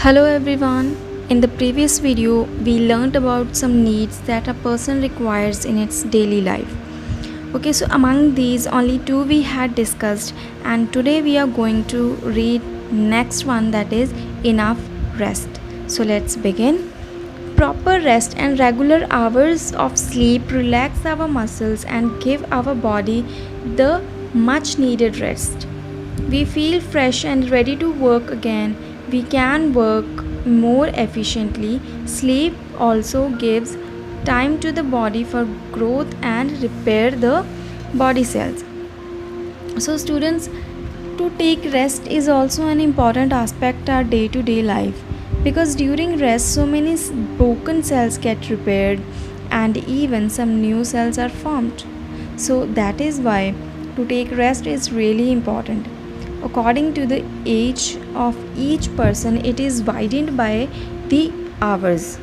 Hello everyone. In the previous video, we learned about some needs that a person requires in its daily life. Okay, so among these, only two we had discussed, and today we are going to read next one, that is enough rest. So let's begin. Proper rest and regular hours of sleep relax our muscles and give our body the much needed rest. We feel fresh and ready to work again. We can work more efficiently. Sleep also gives time to the body for growth and repair the body cells. So, students, to take rest is also an important aspect of our day to day life, because during rest, so many broken cells get repaired and even some new cells are formed. So, that is why to take rest is really important. According to the age of each person, it is widened by the hours.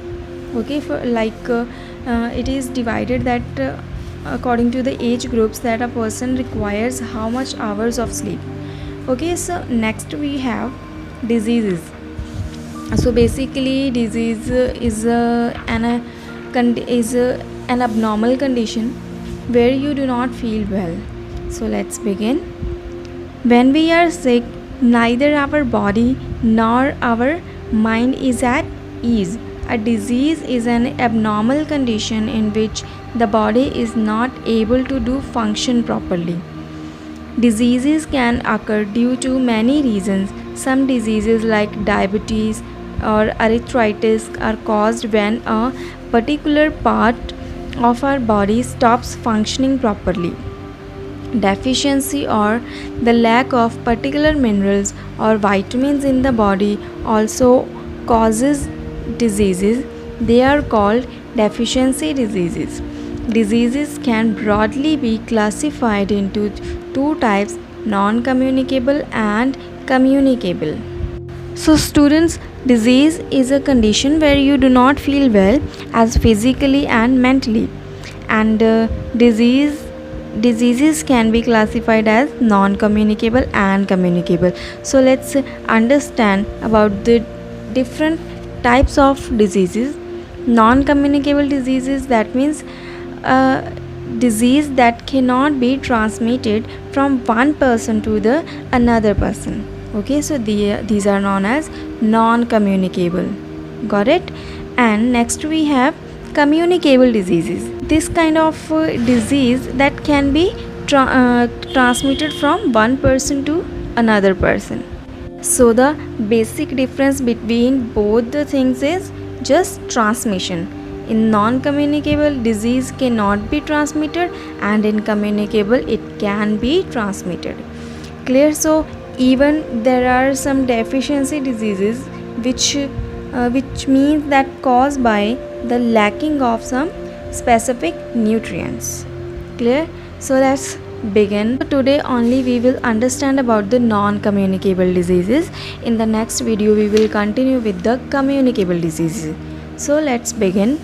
Okay, for it is divided that according to the age groups that a person requires how much hours of sleep. Okay, so next we have diseases. So basically, disease is an abnormal condition where you do not feel well. So let's begin. When we are sick, neither our body nor our mind is at ease. A disease is an abnormal condition in which the body is not able to do function properly. Diseases can occur due to many reasons. Some diseases like diabetes or arthritis are caused when a particular part of our body stops functioning properly. Deficiency or the lack of particular minerals or vitamins in the body also causes diseases. They are called deficiency diseases. Diseases can broadly be classified into two types: non communicable and communicable. So, students, disease is a condition where you do not feel well as physically and mentally, and diseases can be classified as non-communicable and communicable. So let's understand about the different types of diseases. Non-communicable diseases, that means a disease that cannot be transmitted from one person to the another person. Okay, so these are known as non-communicable. Got it? And next we have communicable diseases. This kind of disease that can be transmitted from one person to another person. So the basic difference between both the things is just transmission. In non-communicable, disease cannot be transmitted, and in communicable, it can be transmitted. Clear? So even there are some deficiency diseases which means that caused by the lacking of some specific nutrients. Clear? So let's begin. Today only we will understand about the non-communicable diseases. In the next video we will continue with the communicable diseases. So let's begin.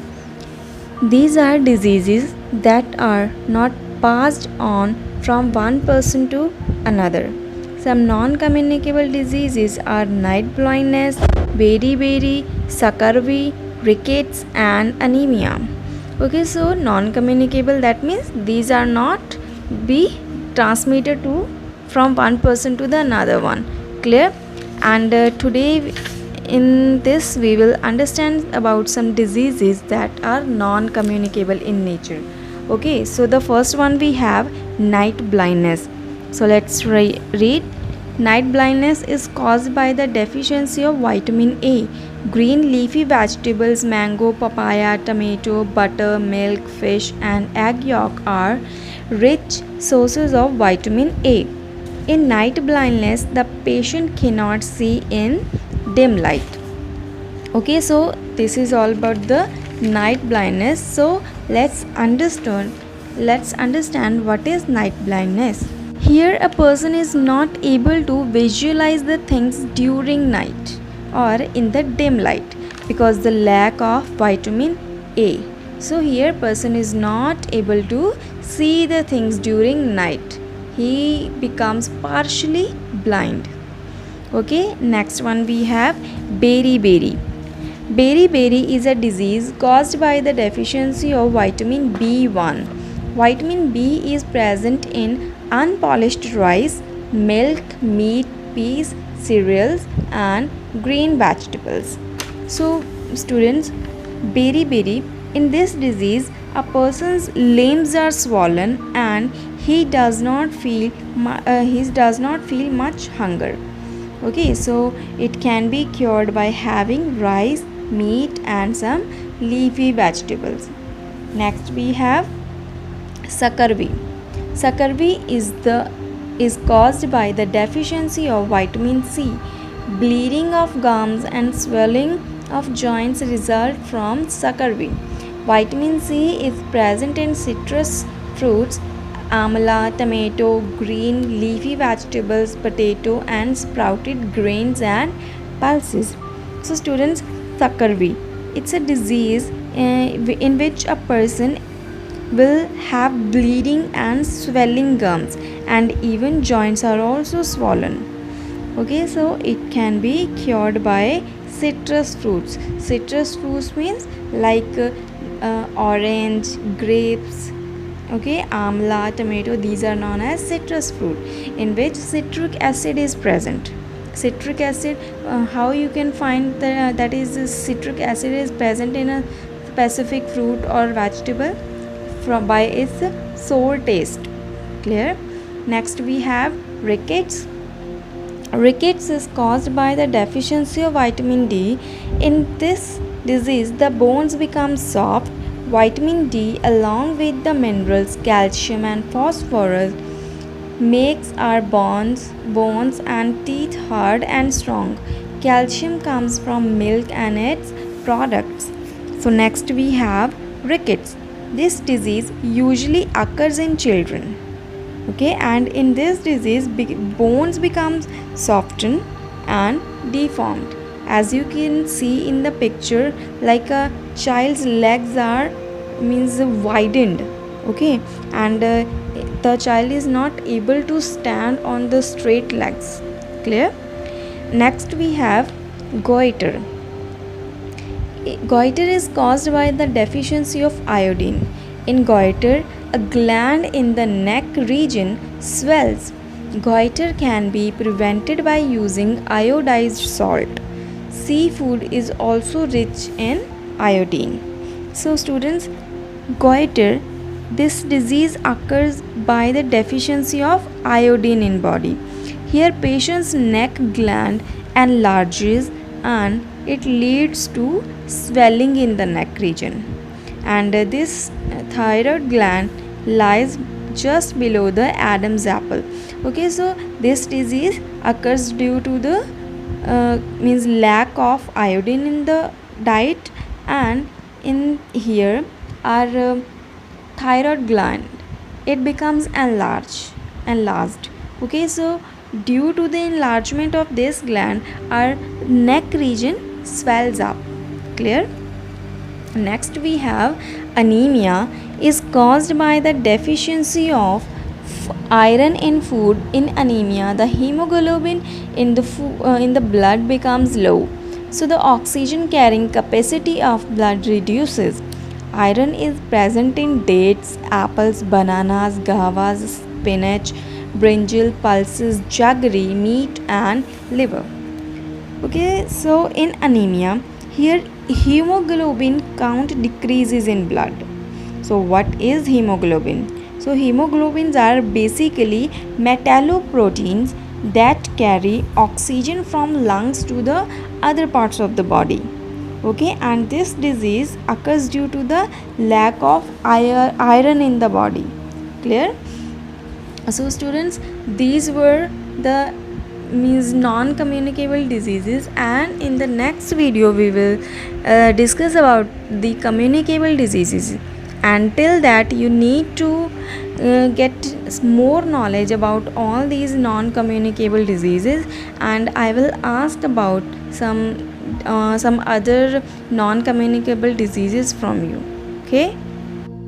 These are diseases that are not passed on from one person to another. Some non-communicable diseases are night blindness, beriberi, scurvy, rickets and anemia. Okay, so non-communicable, that means these are not be transmitted to from one person to the another one. Clear? And today in this we will understand about some diseases that are non-communicable in nature. Okay, so the first one we have night blindness. So let's read. Night blindness is caused by the deficiency of vitamin A. Green leafy vegetables, mango, papaya, tomato, butter, milk, fish and egg yolk are rich sources of vitamin A. In night blindness, the patient cannot see in dim light. Okay, so this is all about the night blindness. So let's understand what is night blindness. Here a person is not able to visualize the things during night or in the dim light because the lack of vitamin A. So here person is not able to see the things during night. He becomes partially blind. Okay, next one we have Beriberi. Beriberi is a disease caused by the deficiency of vitamin B1. Vitamin B is present in unpolished rice, milk, meat, peas, cereals, and green vegetables. So, students, beriberi, in this disease, a person's limbs are swollen and he does not feel much hunger. Okay, so it can be cured by having rice, meat, and some leafy vegetables. Next, we have Sakarvi. Sakarvi is caused by the deficiency of vitamin C. Bleeding of gums and swelling of joints result from Sakarvi. Vitamin C is present in citrus fruits, amla, tomato, green leafy vegetables, potato, and sprouted grains and pulses. So, students, Sakarvi, it's a disease in which a person will have bleeding and swelling gums, and even joints are also swollen. Okay, so it can be cured by citrus fruits. Citrus fruits means like orange, grapes, okay, amla, tomato, these are known as citrus fruit in which citric acid is present. Citric acid, how you can find that is citric acid is present in a specific fruit or vegetable by its sour taste. Clear? Next we have rickets. Rickets is caused by the deficiency of vitamin D. In this disease, the bones become soft. Vitamin D, along with the minerals calcium and phosphorus, makes our bones and teeth hard and strong. Calcium comes from milk and its products. So next we have rickets. This disease usually occurs in children. Okay, and in this disease bones become softened and deformed. As you can see in the picture, like a child's legs are widened. Okay, and the child is not able to stand on the straight legs. Clear? Next we have goiter. Goiter is caused by the deficiency of iodine. In goiter, a gland in the neck region swells. Goiter can be prevented by using iodized salt. Seafood is also rich in iodine. So students, goiter, this disease occurs by the deficiency of iodine in body. Here patient's neck gland enlarges and it leads to swelling in the neck region, and this thyroid gland lies just below the Adam's apple. Okay, so this disease occurs due to the lack of iodine in the diet, and in here our thyroid gland, it becomes enlarged. Okay, so due to the enlargement of this gland, our neck region swells up. Clear? Next we have anemia is caused by the deficiency of iron in food. In anemia, the hemoglobin in the blood becomes low, so the oxygen carrying capacity of blood reduces. Iron is present in dates, apples, bananas, guavas, spinach, brinjal, pulses, jaggery, meat, and liver. Okay, so in anemia, here hemoglobin count decreases in blood. So what is hemoglobin? So hemoglobins are basically metalloproteins that carry oxygen from lungs to the other parts of the body. Okay, and this disease occurs due to the lack of iron in the body. Clear? So students, these were the non-communicable diseases, and in the next video we will discuss about the communicable diseases. Until that, you need to get more knowledge about all these non-communicable diseases, and I will ask about some other non-communicable diseases from you. Okay.